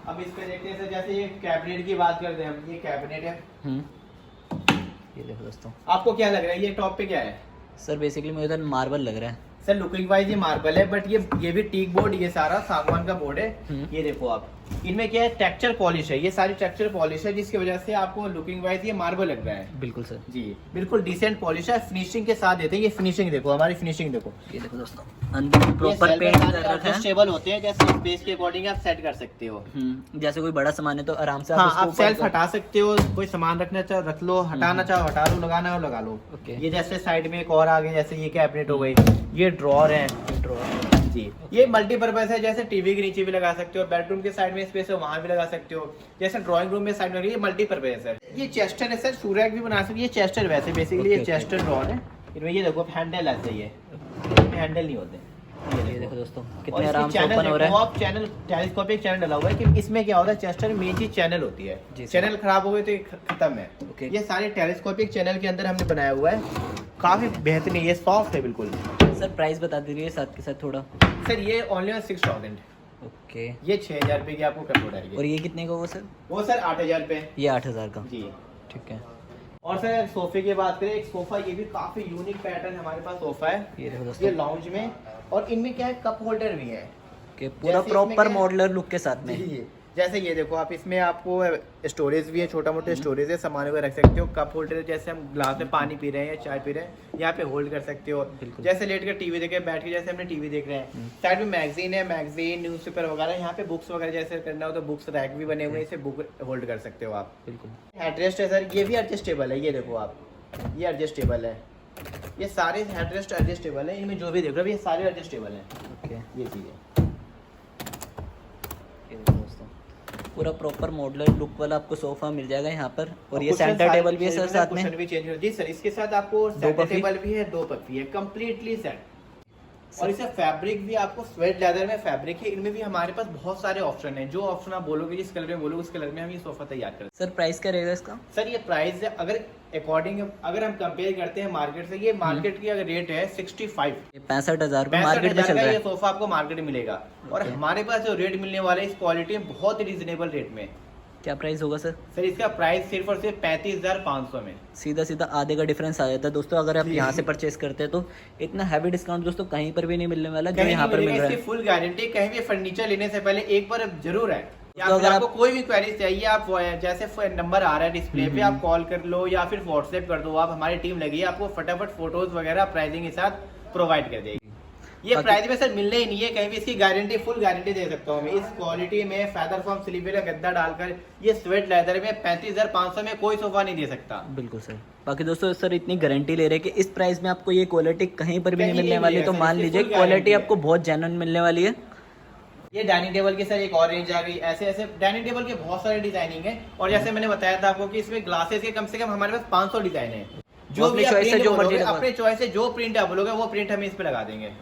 अब इस पे देखते हैं सर, जैसे ये कैबिनेट की बात करते हैं हम, ये कैबिनेट है। ये देखो दोस्तों। आपको क्या लग रहा है ये टॉप पे क्या है? सर बेसिकली मुझे तो मार्बल लग रहा है। सर लुकिंग वाइज ये मार्बल है, बट ये भी टीक बोर्ड, ये सारा सागवान का बोर्ड है। ये देखो आप, इनमें क्या है, टेक्सचर पॉलिश है। ये सारी टेक्सचर पॉलिश है, जिसकी वजह से आपको लुकिंग वाइज ये मार्बल लग रहा है। बिल्कुल सर। जी बिल्कुल डिसेंट पॉलिश है, फिनिशिंग के साथ देते हैं। ये फिनिशिंग देखो, हमारी फिनिशिंग देखो। ये देखो दोस्तों, अंदर प्रॉपर पेंट कर रखा है। एडजस्टेबल होते हैं, जैसे स्पेस के अकॉर्डिंग आप सेट कर सकते हो। जैसे कोई बड़ा सामान है तो आराम से हाँ, उसको आप ऊपर सेल्फ हटा सकते हो। कोई सामान रखना चाहो रख लो, हटाना चाहो हटा लो, लगाना हो लगा लो। ओके। ये जैसे साइड में एक और आ गई, जैसे ये कैबिनेट हो गई, ये ड्रॉर है। जी ये मल्टीपर्पज है, जैसे टीवी के नीचे भी लगा सकते हो, बेडरूम के साइड में स्पेस है वहां भी लगा सकते हो, जैसे ड्राइंग रूम में साइड में, ये मल्टीपर्पज है सर। ये चेस्टर है सर, सूरैक भी बना सकते हो। ये चेस्टर वैसे बेसिकली ये चेस्टर ड्रॉर है। इनमें ये देखो हैंडल ऐसे ही है, इसमें हैंडल नहीं होते। ये देखो दोस्तों और कितने इसकी आराम से चैनल ओपन हो रहा देखो है। आप, चैनल टेलीस्कोपिक चैनल डला हुआ है, कि इसमें क्या होता है, चेस्टर में मेन चीज चैनल होती है। जी सर। चैनल खराब हो गए तो ये खत्म है। ओके। ये सारे टेलीस्कोपिक चैनल के अंदर हमने बनाया हुआ है, काफी बेहतरीन, ये सॉफ्ट है बिल्कुल। सर प्राइस बता दीजिए साथ के साथ थोड़ा। सर ये ओनली 6,000, ओके। ये 6,000 रुपए की आपको कर हो जाएगी। और ये कितने का होगा सर? वो सर 8,000 रुपए। ये 8,000 का। जी। ठीक है। और सर सोफे की बात करें, एक सोफा, ये भी काफी यूनिक पैटर्न हमारे पास सोफा है। ये देखो ये दोस्तों लाउंज में, और इनमें क्या है, कप होल्डर भी है कि पूरा जैसे इसमें प्रॉपर क्या है- मॉडलर लुक के साथ में। जी, जैसे ये देखो आप, इसमें आपको स्टोरेज भी है, छोटा मोटा स्टोरेज है, सामान वगैरह रख सकते हो। कप होल्डर, जैसे हम ग्लास में पानी पी रहे हैं या चाय पी रहे हैं, यहाँ पे होल्ड कर सकते हो। बिल्कुल। जैसे लेट कर टीवी देखे, बैठ के जैसे हमने टीवी देख रहे हैं, साइड में मैगजीन है, मैगजीन न्यूज़पेपर वगैरह, यहाँ पे बुक्स वगैरह जैसे करना हो तो बुक्स रैक भी बने हुए हैं, इसे बुक होल्ड कर सकते हो आप। बिल्कुल। हेडरेस्ट है सर, ये भी एडजस्टेबल है। ये देखो आप, ये एडजस्टेबल है। ये सारे हेडरेस्ट एडजस्टेबल है, इनमें जो भी देख रहे हो ये सारे एडजस्टेबल है। ओके। ये चीज़ है। ये देखो दोस्तों, पूरा प्रॉपर मॉडलर लुक वाला आपको सोफा मिल जाएगा यहाँ पर। और ये कुशन सेंटर साथ- टेबल भी है सर साथ में। कुशन भी चेंज हो जी सर, इसके साथ आपको दो सेंटर पफी? टेबल भी है, 2 पफी है, कंप्लीटली सेट। और इसे फैब्रिक भी आपको स्वेट लेदर में फैब्रिक है। इनमें भी हमारे पास बहुत सारे ऑप्शन हैं, जो ऑप्शन आप बोलोगे, जिस कलर में बोलोगे उस कलर में हम ये सोफा तैयार करते सर प्राइस क्या रहेगा इसका? हैं। सर ये प्राइस है, अगर अकॉर्डिंग अगर हम कंपेयर करते हैं मार्केट से, ये मार्केट की अगर रेट है 65 ये 65,000 रुपये मार्केट में चल रहा ये है। सोफा आपको मार्केट में मिलेगा। और Okay. हमारे पास जो रेट मिलने वाला है इस क्वालिटी में, बहुत ही रिजनेबल रेट में। क्या प्राइस होगा सर? सर इसका प्राइस सिर्फ और सिर्फ 35,500 में। सीधा सीधा आधे का डिफरेंस आ जाता है दोस्तों। अगर आप यहाँ से परचेस करते हैं तो इतना हैवी डिस्काउंट दोस्तों कहीं पर भी नहीं मिलने वाला जो कहीं यहाँ नहीं पर मिल मिलेगा, रहा है। इसकी फुल गारंटी। कहीं भी फर्नीचर लेने से पहले एक बार जरूर है। या तो फिर अगर आपको कोई भी क्वेरी चाहिए, आप जैसे नंबर आ रहा है डिस्प्ले पे, आप कॉल कर लो या फिर व्हाट्सएप कर दो आप, हमारी टीम लगी है, आपको फटाफट फोटोज वगैरह प्राइसिंग के साथ प्रोवाइड कर देगी। ये बाकी- प्राइस में सर मिलने ही नहीं है कहीं भी, इसकी गारंटी फुल गारंटी दे सकता हूँ मैं। इस क्वालिटी में फैदर फॉर्म स्लीपर का गद्दा डालकर ये स्वेट लेदर में 35,500 में कोई सोफा नहीं दे सकता। बिल्कुल सर। बाकी दोस्तों सर इतनी गारंटी ले रहे हैं कि इस प्राइस में आपको ये क्वालिटी कहीं पर भी नहीं कहीं मिलने नहीं वाली, मिलेगा तो सर, मान इसकी लीजिए full क्वालिटी guarantee है। आपको बहुत जेन्युइन मिलने वाली है। ये डाइनिंग टेबल की सर एक और रेंज आ गई। ऐसे ऐसे डाइनिंग टेबल के बहुत सारे डिजाइनिंग है, और जैसे मैंने बताया था आपको कि इसमें ग्लासेस के कम से कम हमारे पास 500 डिजाइन है। जो अपनी भी आप choice से print जो मर्जी बोलोगे, लगवा- अपने चॉइस से जो प्रिंट आप बोलोगे वो प्रिंट हम इस पे लगा देंगे।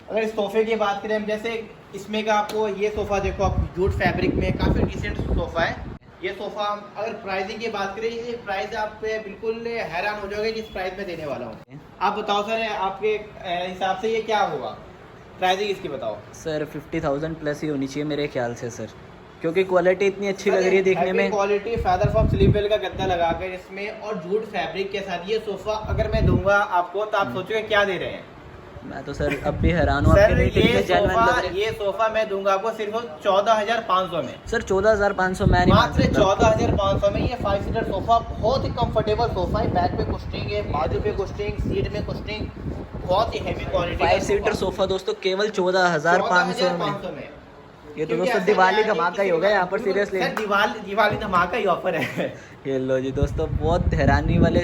अगर इस सोफे की बात करें हम, जैसे इसमें का आपको ये सोफा देखो आप, जूट फैब्रिक में काफी डिसेंट सोफा है। ये सोफा अगर प्राइसिंग की बात करें, ये प्राइस आप पे बिल्कुल हैरान हो जाओगे जिस प्राइस में देने वाला हूँ। आप बताओ सर, आपके हिसाब से ये क्या होगा, प्राइसिंग इसकी बताओ। सर 50,000 प्लस ही होनी चाहिए मेरे ख्याल से सर। क्योंकि क्वालिटी इतनी अच्छी लग रही है देखने में। Quality feather form sleep well का गद्दा लगाकर इसमें और जूट फैब्रिक के साथ ये सोफा अगर मैं दूंगा आपको तो आप सोचोगे क्या दे रहे हैं। मैं तो सर अब भी हैरान हूँ आपके रेटिंग पे। ये सोफा मैं दूंगा आपको सिर्फ 14,500 में। सर 14,500 मैं नहीं मात्र 14,500 में ये 5 सीटर सोफा बहुत ही कंफर्टेबल सोफा है। बैक पे कुशनिंग है, बाजू पे कुशनिंग, सीट में कुशनिंग, बहुत ही हेवी क्वालिटी 5 सीटर सोफा दोस्तों केवल 14,500 में। ये तो दोस्तों दिवाली धमाका ही होगा यहाँ पर सीरियसली। दिवाली धमाका ही ऑफर है। ये लो जी दोस्तों बहुत हैरानी वाले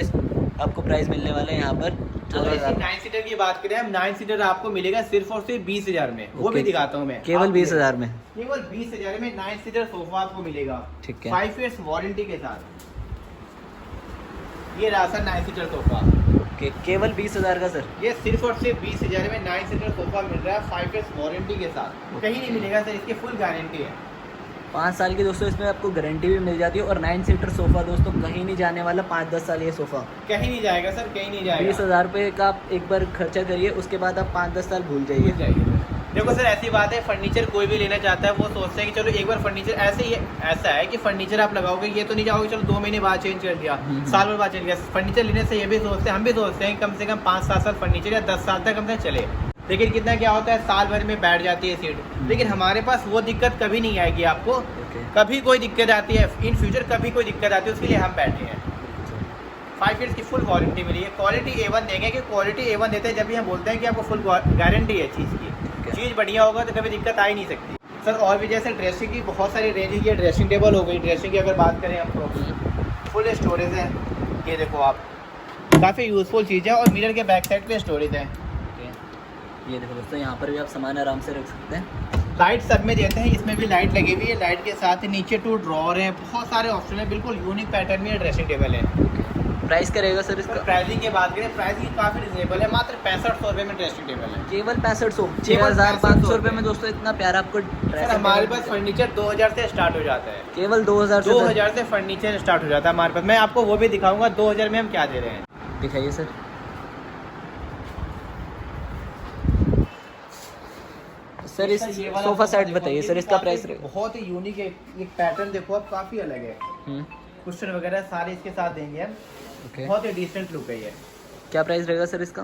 आपको प्राइस मिलने वाले हैं यहाँ पर। 9 सीटर की बात करें हम, 9 सीटर आपको मिलेगा सिर्फ और सिर्फ 20,000 में। वो भी दिखाता हूँ मैं, केवल 20,000 में। केवल 20,000 में 9 सीटर सोफा आपको मिलेगा। ठीक है, 5 इयर्स वारंटी के साथ। ये रहा सर 9 सीटर सोफा। ओके, केवल 20,000 का सर। ये सिर्फ और सिर्फ 20,000 में 9 सीटर सोफा मिल रहा है 5 इयर्स वारंटी के साथ। कहीं नहीं मिलेगा सर, इसकी फुल गारंटी है। 5 साल की दोस्तों इसमें आपको गारंटी भी मिल जाती है। और 9 सीटर सोफा दोस्तों कहीं नहीं जाने वाला, 5-10 साल ये सोफा कहीं नहीं जाएगा सर, कहीं नहीं जाएगा। 20,000 रुपये का आप एक बार खर्चा करिए, उसके बाद आप 5-10 साल भूल जाइए। देखो सर ऐसी बात है, फर्नीचर कोई भी लेना चाहता है वो सोचते हैं कि चलो एक बार फर्नीचर ऐसा है कि फर्नीचर आप लगाओगे ये तो नहीं जाओगे चलो 2 महीने बाद चेंज कर दिया, साल भर बाद चेंज किया। फर्नीचर लेने से ये भी सोचते हैं, हम भी सोचते हैं कम से कम 5-7 साल फर्नीचर या 10 साल तक हमसे चले। लेकिन कितना क्या होता है, साल भर में बैठ जाती है सीट। लेकिन हमारे पास वो दिक्कत कभी नहीं आएगी आपको। कभी कोई दिक्कत आती है इन फ्यूचर, कभी कोई दिक्कत आती है उसके लिए हम बैठे हैं। 5 ईयर्स की फुल वारंटी मिली है। क्वालिटी A1 देंगे कि क्वालिटी A1 देते हैं जब भी हम बोलते हैं कि आपको फुल गारंटी है चीज़ की। चीज़ बढ़िया होगा तो कभी दिक्कत आ ही नहीं सकती सर। और भी जैसे ड्रेसिंग की बहुत सारी रेंज की, ड्रेसिंग टेबल हो गई। ड्रेसिंग की अगर बात करें हम, फुल स्टोरेज है। ये देखो आप, काफ़ी यूज़फुल चीज़ है। और मिरर के बैक साइड पे स्टोरेज है। ये देखो दोस्तों यहाँ पर भी आप सामान आराम से रख सकते हैं। लाइट सब में देते हैं, इसमें भी लाइट लगी हुई है। लाइट के साथ ही नीचे 2 ड्रॉर है, बहुत सारे ऑप्शन है। बिल्कुल यूनिक पैटर्न में ड्रेसिंग टेबल है। प्राइस क्या रहेगा सर इसका? प्राइसिंग की बात करें, प्राइसिंग काफ़ी रिजनेबल है। मात्र 6500 रुपये में ड्रेसिंग टेबल है। केवल 6500, 6,500 रुपये में दोस्तों इतना प्यारा आपको सर हमारे पास फर्नीचर 2000 से स्टार्ट हो जाता है। केवल 2000 से फर्नीचर स्टार्ट हो जाता है हमारे पास। मैं आपको वो भी दिखाऊंगा 2000 में हम क्या दे रहे हैं। दिखाइए सर। सर इस सोफा सेट बताइए सर, इसका प्राइस बहुत ही यूनिक है। एक पैटर्न देखो आप, काफ़ी अलग है। कुशन वगैरह सारे इसके साथ देंगे हम। बहुत ही डिसेंट लुक है ये। क्या प्राइस रहेगा सर इसका?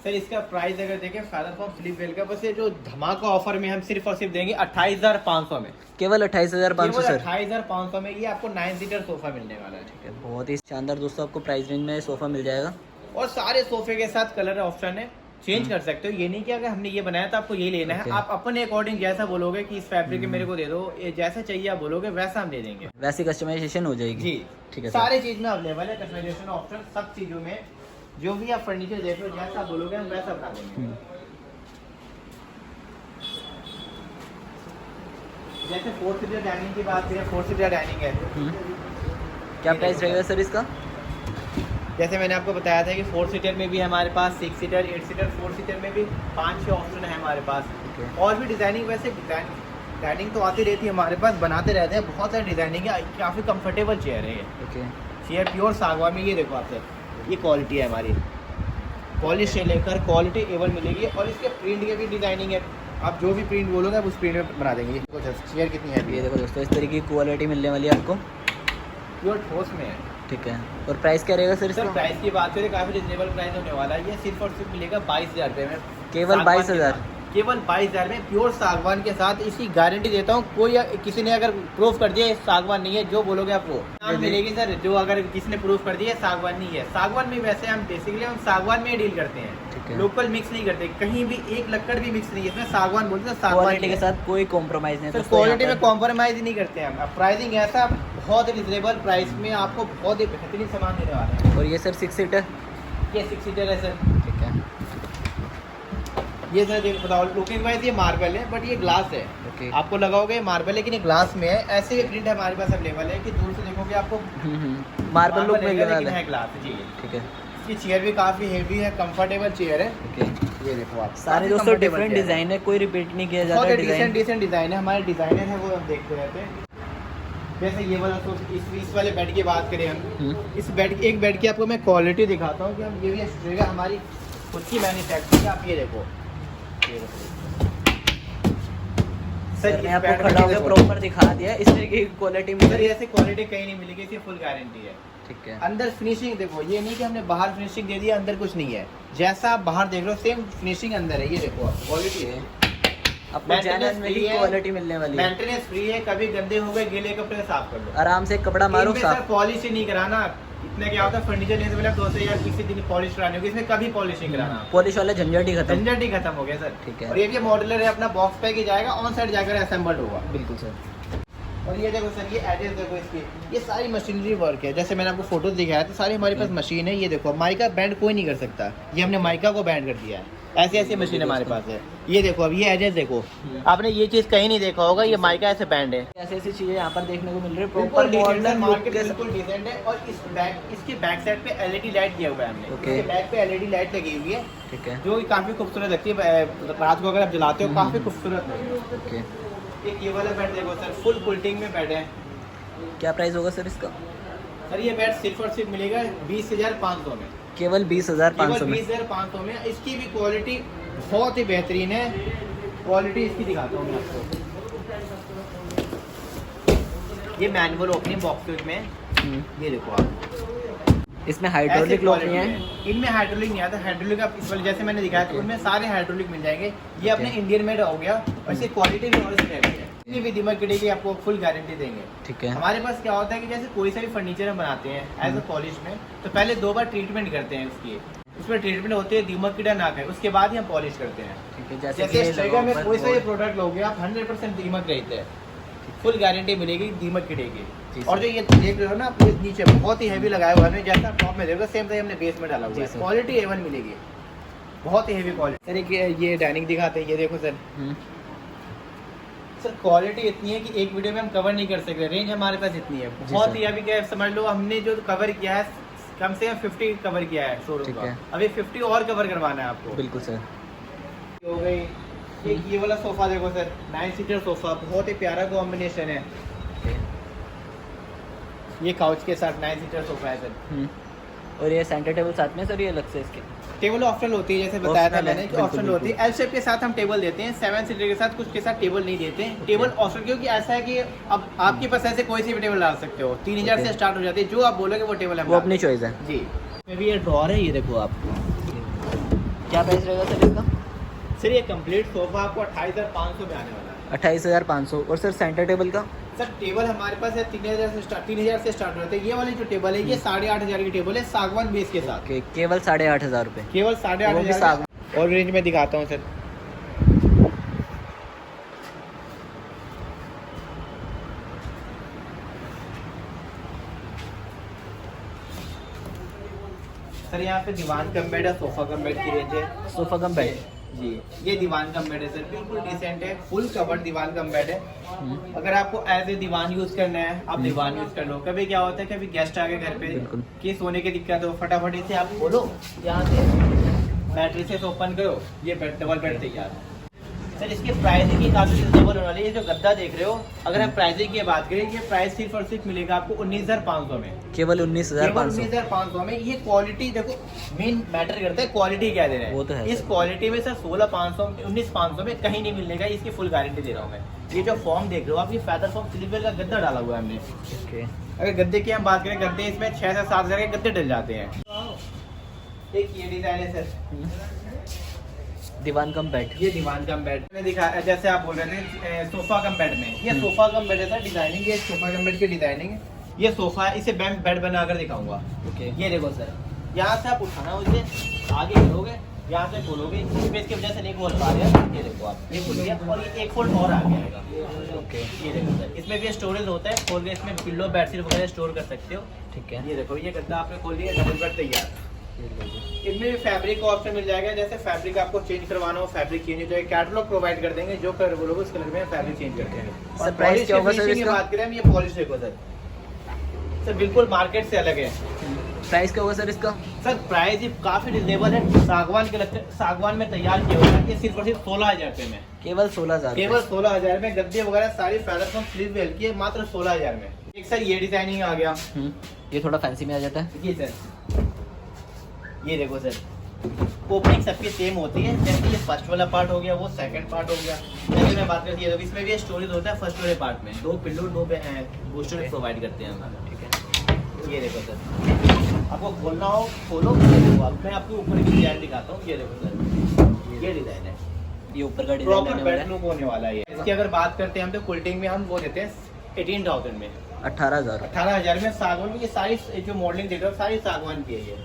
सर इसका प्राइस अगर देखें फैदर फॉर्म स्लीप वेल का, बस ये जो धमाका ऑफर में हम सिर्फ और सिर्फ देंगे 28,500 में। केवल 28,500 सर। 28,500 में ये आपको 9 सीटर सोफा मिलने वाला है। ठीक है, बहुत ही शानदार दोस्तों आपको प्राइस रेंज में सोफा मिल जाएगा। और सारे सोफे के साथ कलर ऑप्शन है, चेंज कर सकते हो। ये नहीं कि अगर हमने ये बनाया तो आपको यही लेना है। आप अपने अकॉर्डिंग जैसा बोलोगे कि इस फैब्रिक मेरे को दे दो, ये जैसा चाहिए आप बोलोगे वैसा हम दे देंगे। वैसी कस्टमाइजेशन हो जाएगी जी। ठीक है, सारी चीज में अवेलेबल है कस्टमाइजेशन ऑप्शन। सब चीजों में जो भी आप फर्नीचर देख लो, जैसा आप बोलोगे हम वैसा बना देंगे। जैसे 4 सीटर डाइनिंग की बात करें, 4 सीटर डाइनिंग है। क्या प्राइस रहेगा सर इसका? जैसे मैंने आपको बताया था कि 4 सीटर में भी हमारे पास 6 सीटर, 8 सीटर, 4 सीटर में भी 5-6 ऑप्शन है हमारे पास। और भी डिजाइनिंग, वैसे डाइनिंग तो आती रहती है हमारे पास, बनाते रहते हैं। बहुत सारी डिजाइनिंग है, काफ़ी कंफर्टेबल चेयर है ये। चेयर प्योर सागवान में। ये देखो आप सर, ये क्वालिटी है हमारी। पॉलिश से लेकर क्वालिटी A1 मिलेगी। और इसके प्रिंट के भी डिजाइनिंग है, आप जो भी प्रिंट बोलोगे आप उस प्रिंट में बना देंगे। चेयर कितनी है, ये देखो दोस्तों इस तरीके की क्वालिटी मिलने वाली है आपको, प्योर ठोस में है। ठीक है। और प्राइस क्या रहेगा सर इसका? प्राइस की बात करें काफ़ी रिजनेबल प्राइस होने वाला है। ये सिर्फ और सिर्फ मिलेगा 22,000 रुपये में। केवल 22,000? केवल 22,000 में प्योर सागवान के साथ। इसकी गारंटी देता हूँ, कोई किसी ने अगर प्रूफ कर दिया सागवान नहीं है, जो बोलोगे आप वो नाम मिलेगी सर। जो अगर किसी ने प्रूफ कर दिया सागवान नहीं है, सागवान में वैसे हम बेसिकली हम सागवान में डील करते हैं, लोकल मिक्स नहीं करते। कहीं भी एक लक्कड़ भी मिक्स नहीं है इसमें, सागवान बोलते हैं। सागवान के साथ कोई कॉम्प्रोमाइज नहीं, क्वालिटी में कॉम्प्रोमाइज नहीं करते हैं हम। प्राइसिंग ऐसा बहुत रिजनेबल प्राइस में आपको बहुत ही बेहतरीन सामान देने वाले हैं। और ये सर 6 सीटर? ये 6 सीटर है सर। ठीक है। ये सर देखो बताओ, लुकिंग वाइज ये मार्बल है बट ये ग्लास है। आपको लगाओगे मार्बल लेकिन ये ग्लास में है। ऐसे भी प्रिंट हमारे पास अवेलेबल है कि दूर से देखोगे आपको मार्बल लुक मिल रहा है ग्लास। जी ठीक है। इसकी चेयर भी काफ़ी हेवी है, कंफर्टेबल चेयर है। ये देखो आप, सारे दोस्तों डिफरेंट डिजाइन है, कोई रिपीट नहीं किया जाता है। डिसेंट डिजाइन है। हमारे डिजाइनर है वो हम देखते रहते हैं। जैसे ये वाला तो इस वाले बेड की बात करें हम, इस बेड एक बेड की आपको मैं क्वालिटी दिखाता हूँ कि हम ये भी स्ट्रेगा हमारी खुद की मैन्युफैक्चरिंग है। आप ये देखो, सर ने आपको खड़ा होकर प्रॉपर दिखा दिया, इस तरीके की क्वालिटी सर ऐसी क्वालिटी कहीं नहीं मिलेगी, इसकी फुल गारंटी है। ठीक है। अंदर फिनिशिंग देखो, ये नहीं कि हमने बाहर फिनिशिंग दे दिया अंदर कुछ नहीं है, जैसा आप बाहर देख रहे हो सेम फिनिशिंग अंदर है। ये देखो क्वालिटी है, आपको जेन्युइन में ही क्वालिटी मिलने वाली है। मेंटेनेंस फ्री है, कभी गंदे हो गए गीले कपड़े साफ कर लो, आराम से कपड़ा मारो साफ। पॉलिश ही नहीं कराना, इतने क्या होता है फर्नीचर लेने से पहले 2 से या किसी दिन पॉलिश करानी होगी, इसमें कभी पॉलिश नहीं कराना, पॉलिश वाला झंझट ही खत्म, झंझट ही खत्म हो गया सर। ठीक है। और ये भी मॉड्यूलर है, अपना बॉक्स पैक ही जाएगा, ऑन साइड जाकर असेंबल्ड होगा। बिल्कुल सर। और ये देखो सर, ये एड्रेस देखो इसकी, ये सारी मशीनरी वर्क है, जैसे मैंने आपको फोटोज दिखाया था, सारी हमारे पास मशीन है। ये देखो माइका बैंड कोई नहीं कर सकता, ये हमने माइका को बैंड कर दिया है, ऐसी ऐसी मशीन हमारे पास है। ये देखो अब ये एड्रेस देखो, आपने ये चीज़ कहीं नहीं देखा होगा, ये माइका ऐसे बैंड है। ऐसी ऐसी चीजें यहाँ पर देखने को मिल रही है, प्रॉपर प्रॉपर मॉडर्न मार्केट के बिल्कुल डिसेंट है। और इसके बैक साइड पे एलईडी लाइट दिया हुआ है हमने, Okay. इसके बैक पे एलईडी लाइट लगी हुई है, ठीक है। जो काफी खूबसूरत लगती है, रात को अगर आप जलाते हो काफी खूबसूरत लगती है। ओके। एक ये वाला बेड देखो सर, फुल पुल्टिंग में बेड है। क्या प्राइस होगा सर इसका? सर ये बेड सिर्फ और सिर्फ मिलेगा 20,500 में, केवल 20,500 में। 20,500 में। इसकी भी क्वालिटी बहुत ही बेहतरीन है, क्वालिटी इसकी दिखाता हूँ मैं आपको। ये मैनुअल ओपनिंग बॉक्स में, ये देखो आप, इसमें हाइड्रोलिक लॉक नहीं है, इनमें हाइड्रोलिक नहीं आता। हाइड्रोलिक आप इस वाले जैसे मैंने दिखाया था उनमें सारे हाइड्रोलिक मिल जाएंगे। ये अपने इंडियन मेड हो गया, और इसकी क्वालिटी भी और है, ये भी दीमक कीड़े की आपको फुल गारंटी देंगे। ठीक है। हमारे पास क्या होता है कि जैसे कोई सा भी फर्नीचर हम बनाते हैं एज अ पॉलिश में, तो पहले 2 बार ट्रीटमेंट करते हैं उसकी, उसमें ट्रीटमेंट होती है दीमक कीड़ा ना खाए, उसके बाद ही हम पॉलिश करते हैं। ठीक है। जैसे स्ट्रेगा में कोई सा ये प्रोडक्ट लोगे आप 100% दीमक रहते हैं, फुल गारंटी मिलेगी दीमक कीड़े की। और जो ये देख रहे हो ना आप, ये नीचे बहुत ही हैवी लगाया हुआ है, जैसा टॉप में देखो सेम हमने बेस में डाला हुआ है, क्वालिटी A1 मिलेगी, बहुत ही हैवी क्वालिटी। सर ये डाइनिंग दिखाते हैं, ये देखो सर, सर क्वालिटी इतनी है कि एक वीडियो में हम कवर नहीं कर सकते, रेंज हमारे पास इतनी है बहुत ही। अभी क्या समझ लो, हमने जो कवर किया है कम से कम 50 कवर किया है शोरूम का, अभी 50 और कवर करवाना है आपको। बिल्कुल सर। हो गई। ये वाला सोफा देखो सर, 9 सीटर सोफा, बहुत ही प्यारा कॉम्बिनेशन है। ये काउच के साथ 9 सीटर सोफा है सर। और ये सेंटर टेबल साथ में सर, ये अलग से इसके टेबल ऑप्शनल होती है, जैसे बताया था मैंने कि ऑप्शनल होती है। एल शेप के साथ हम टेबल देते हैं, 7 सीटर के साथ, कुछ के साथ टेबल नहीं देते हैं, टेबल ऑप्शनल, क्योंकि ऐसा है कि अब आपके पास ऐसे कोई सी भी टेबल डाल सकते हो, 3000 से स्टार्ट हो जाती है, जो आप बोलोगे वो टेबल है, वो अपनी चॉइस है जी। में भी ये ड्रॉअर है, ये देखो आप, क्या प्राइस रहेगा सर इसका? सर ये कंप्लीट सोफा आपको 28,500 में आने वाला है। 28,500। और सर सेंटर टेबल का? सर टेबल हमारे पास है 3,000 से स्टार्ट होते हैं। ये वाली जो टेबल है ये 8,500 की टेबल है, सागवान बेस के साथ। केवल 8,500 रुपये, केवल 8,500। और रेंज में दिखाता हूँ सर, सर यहाँ पे दीवान कम बेड है, सोफा कम बेड की रेंज है। सोफा कम बेड जी, ये दीवान कम बेड है सर, बिल्कुल डिसेंट है, फुल कवर्ड दीवान कम बेड है। अगर आपको एज ए दीवान यूज करना है आप दीवान यूज कर लो। कभी क्या होता है, कभी गेस्ट आ गए घर पे कि सोने की दिक्कत हो, फटाफट इसे आप खोलो, यहाँ से बैटरी से ओपन करो, ये बेड डबल बेड तैयार है। सर इसकी प्राइसिंग की काफी रिजनेबल होने वाली है। जो गद्दा देख रहे हो, अगर हम प्राइसिंग की बात करें, ये प्राइस सिर्फ और सिर्फ मिलेगा आपको 19,500 में, केवल 19,500। 19,500 में। ये क्वालिटी देखो, मेन मैटर करता है क्वालिटी क्या दे रहे हैं, वो तो है। इस क्वालिटी में सर 16,500 19,500 में कहीं नहीं मिलेगा, इसकी फुल गारंटी दे रहा हूँ मैं। ये जो फॉर्म देख रहे हो आप, ये फैदर फॉर्म स्लीपर का गद्दा डाला हुआ है हमने। अगर गद्दे की हम बात करें, गद्दे इसमें 6 से 7 हज़ार के गद्दे डल जाते हैं। एक ये डिजाइन है सर, दीवान कम बेड। ये दीवान कम बेड में दिखा, जैसे आप बोल रहे थे सोफा कम बेड में, ये सोफा कम बेड है सर, डिजाइनिंग ये सोफा कम बेड की डिजाइनिंग है। ये सोफा है, इसे बेड बनाकर दिखाऊंगा। ये देखो सर, यहाँ से आप उठाना, उसे आगे करोगे, यहाँ से खोलोगे, स्पेस की वजह से नहीं खोल पा रहे हैं, ये देखो आप, ये खोल गया और ये 1 फुट और आ गया। ये देखो सर, इसमें भी स्टोरेज होता है, खोल के इसमें पिल्लो बेडशीट वगैरह स्टोर कर सकते हो। ठीक है। ये देखो, ये गद्दा आपने खोल दिया, डबल बेड तैयार। इनमें भी फैब्रिक का ऑप्शन मिल जाएगा, जैसे फैब्रिक आपको चेंज करवाना हो फैब्रिक चेंज हो जाएगा, कैटलॉग प्रोवाइड कर देंगे, जो कलर बोलोगे उस कलर में फैब्रिक चेंज करते हैं। सर प्राइस क्या होगा सर इसका? बात करें हम, ये पॉलिश देखो सर बिल्कुल मार्केट से अलग है। प्राइस क्या होगा सर इसका? सर प्राइस ही काफी रिजनेबल है, सागवान के लगते, सागवान में तैयार किया हुआ है, ये सिर्फ और सिर्फ 16,000 रुपए में, केवल 16,000, केवल 16,000 में। गद्दे वगैरह सारी फैदर फ्रॉम स्लीव भी हल्की है, मात्र 16,000 में। एक सर ये डिजाइनिंग आ गया, ये थोड़ा फैंसी में आ जाता है। ये सर, ये देखो सर, ओपनिंग सबकी सेम होती है। जैसे ये फर्स्ट वाला पार्ट हो गया, वो सेकंड पार्ट हो गया। जैसे मैं बात करती है, इसमें भी स्टोरेज होता है फर्स्ट वाले पार्ट में, 2 पिलो 2 बूस्टर प्रोवाइड करते हैं हम। ठीक है, ये देखो सर, आपको खोलना हो खोलो, मैं आपको ऊपर की डिजाइन दिखाता हूँ। ये देखो सर, ये डिजाइन है, ये ऊपर का प्रॉपर डिजाइन बेड लुक होने वाला है। इसकी अगर बात करते हैं हम, तो कुल्टिंग में हम वो देते हैं 18,000 में, 18,000 में। सागवान में ये सारी जो मॉडलिंग देख रहे हो सारी सागवान की है ये।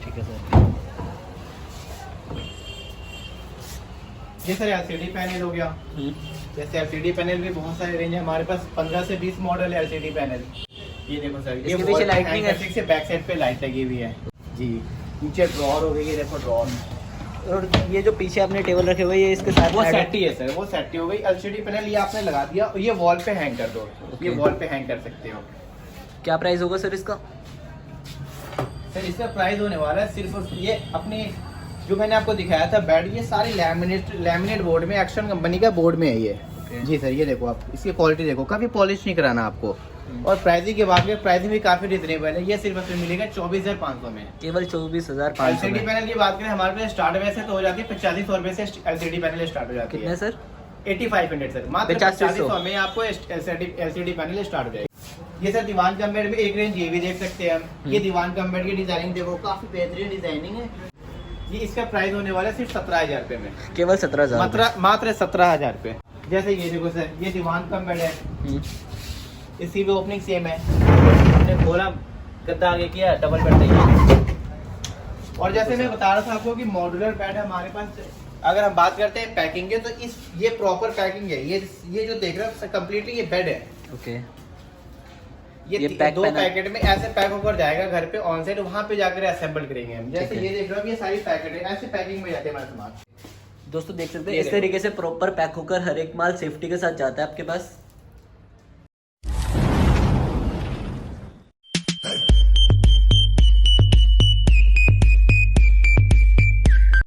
ठीक है सर। ये सर एलसीडी पैनल हो गया। जैसे एलसीडी पैनल भी बहुत सारे रेंज है हमारे पास, 15 से 20 मॉडल है एलसीडी पैनल। ये देखो सर, ये पीछे लाइटिंग है, से बैक साइड पे लाइट लगी हुई है जी। नीचे ड्रॉअर हो गई, ये देखो ड्रॉअर। और ये जो पीछे आपने टेबल रखे हुए ये इसके साथ वो सेट ही है सर, वो सेट ही हो गई। एलसीडी पैनल ये आपने लगा दिया और ये वॉल पे हैंग कर दो। ये वॉल पे हैंग कर सकते हो। क्या प्राइस होगा सर इसका? सर इसका प्राइस होने वाला है सिर्फ ये अपने जो मैंने आपको दिखाया था बेड, ये सारी लैमिनेट बोर्ड में, एक्शन कंपनी का बोर्ड में है ये। जी सर, ये देखो आप इसकी क्वालिटी देखो, कभी पॉलिश नहीं कराना आपको। और प्राइसिंग की बात करें, प्राइसिंग भी काफी रिजनेबल है। ये सिर्फ आपको मिलेगा 24,500 में, केवल 24,500 एलसीडी पैनल की बात करें हमारे पास स्टार्ट वैसे तो हो जाती है 8500 रुपए से एलसीडी पैनल स्टार्ट हो जाती है। कितने सर? 8500 सर, मात्र 8500 में आपको एलसीडी पैनल स्टार्ट हो जाएगी। ये सर दीवान कम बेड में एक रेंज ये भी देख सकते हैं हम। ये दीवान कम बेड की डिजाइनिंग देखो, काफी बेहतरीन डिजाइनिंग है। ये इसका प्राइस होने वाला है सिर्फ 17,000 रुपए में, केवल 17,000 मात्र 17,000 रुपए। जैसे ये देखो सर, ये दीवान कम बेड है, इसकी भी ओपनिंग सेम है। हमने खोला, गद्दा आगे किया, डबल बेड चाहिए। और जैसे मैं बता रहा था आपको कि मॉड्यूलर बेड है हमारे पास। अगर हम बात करते हैं पैकिंग की, तो ये प्रॉपर पैकिंग है। ये जो देख रहे हो कंप्लीटली ये बेड है। ओके, ये 2 पैकेट में ऐसे पैक होकर जाएगा घर पे ऑन साइड, वहाँ पे जाकर असेंबल करेंगे हम। जैसे ये देख रहे हो, ये सारी पैकेट है, ऐसे पैकिंग में जाते हैं हमारे सामान। दोस्तों देख सकते हैं इस तरीके से प्रॉपर पैक होकर हर एक माल सेफ्टी के साथ जाता है आपके पास।